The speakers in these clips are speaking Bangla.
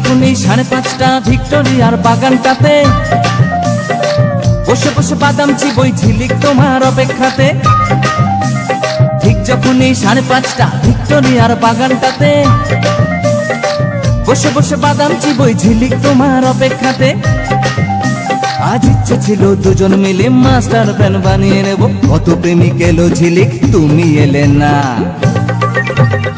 যখন এই 5:30 ভিক্টোরিয়ার বাগানটাতে বসে বসে বাদাম চিবই ঝিলিক তোমার অপেক্ষাতে, ঠিক যখন এই 5:30 ভিক্টোরিয়ার বাগানটাতে বসে বসে বাদাম চিবই ঝিলিক তোমার অপেক্ষাতে, আজ ইচ্ছে ছিল দুজন মিলে মাস্টার প্ল্যান বানিয়ে নেব, কত প্রেমিক এলো ঝিলিক তুমি এলে না।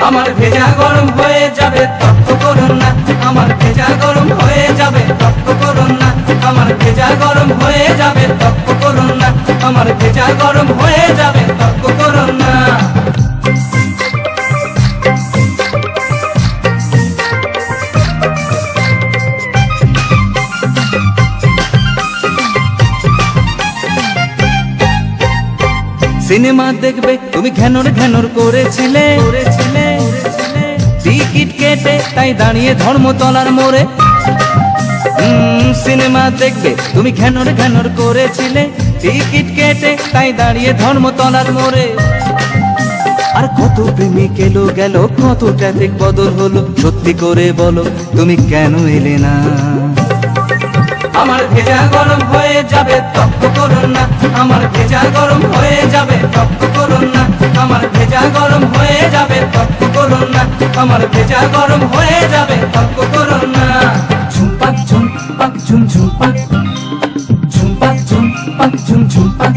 আমার ভেজা গরম হয়ে যাবে তপ্ত করুন না, আমার ভেজা গরম হয়ে যাবে তপ্ত করুন না, আমার ভেজা গরম হয়ে যাবে তপ্ত করুন না, আমার ভেজা গরম হয়ে যাবে তপ্ত করুন না। সিনেমা দেখবে তুমি ঘ্যানর ঘ্যানর করেছিলে, টিকিট কেটে তাই দাঁড়িয়ে ধর্মতলার মোড়ে। সিনেমা দেখবে তুমি ঘ্যানর ঘ্যানর করেছিলে, টিকিট কেটে তাই দাঁড়িয়ে ধর্মতলার মোড়ে। আর কত প্রেমিক এলো গেল, কত ট্রাফিক বদল হলো, সত্যি করে বলো তুমি কেন এলে না। আমার ভেজা গরম হয়ে যাবে তপ্ত করুন না, আমার ভেজা গরম হয়ে যাবে তপ্ত করুন না, আমার ভেজা গরম হয়ে যাবে তপ্ত করুন না, আমার ভেজা গরম হয়ে যাবে তপ্ত করুন না। ঝুমপাক ঝুমপাক ঝুম ঝুমপাক, ঝুমপাক ঝুমপাক ঝুম ঝুমপাক।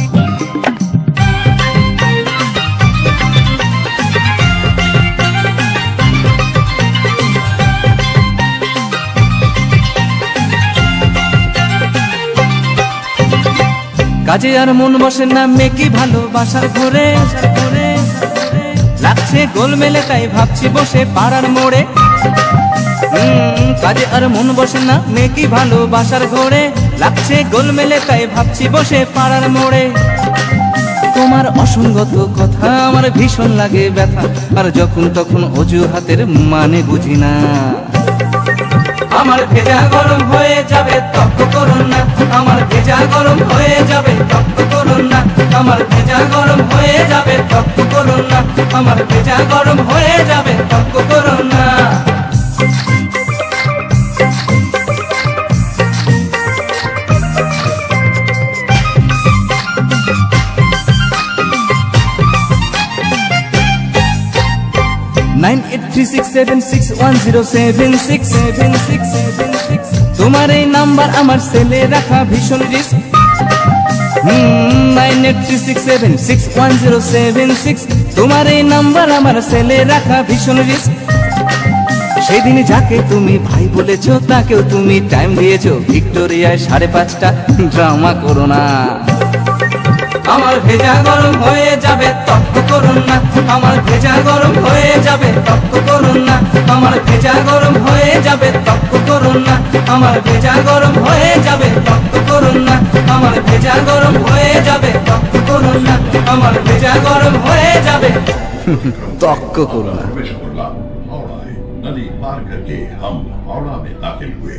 কাজে আর মন বসে না মেকি ভালোবাসার ঘরে, লাগছে গোলমেলে তাই ভাবছি বসে পাড়ার মোড়ে। কাজে আর মন বসে না মেকি ভালোবাসার ঘরে, লাগছে গোলমেলে তাই ভাবছি বসে পাড়ার মোড়ে। তোমার অসঙ্গত কথা আমার ভীষণ লাগে ব্যথা, আর যখন তখন অজুহাতের মানে বুঝি না। আমার ভেজা গরম হয়ে যাবে তপ্ত করুন না, আমার ভেজা গরম হয়ে যাবে তপ্ত করুন না, আমার ভেজা গরম হয়ে যাবে তপ্ত করুন না, আমার ভেজা গরম হয়ে যাবে তপ্ত করুন না। তোমার এই নাম্বার আমার সেলে রাখা ভীষণ রিস্ক। 9836761076 তোমার এই নাম্বার আমার সেলে রাখা ভীষণ রিস্ক। সেদিন যাকে তুমি ভাই বলেছো তাকেও তুমি টাইম দিয়েছো, ভিক্টোরিয়ায় 5:30 ড্রামা করো না। আমার ভেজা গরম হয়ে যাবে তপ্ত করুন না, আমার ভেজা গরম হয়ে যাবে তপ্ত করুন না, আমার ভেজা গরম হয়ে যাবে তপ্ত করুন না, আমার ভেজা গরম হয়ে যাবে তপ্ত করুন না, আমার ভেজা গরম হয়ে যাবে তপ্ত করুন না, আমার ভেজা গরম হয়ে যাবে তক্ক করুন না। नदी पार करके हम हावड़ा में दाखिल हुए।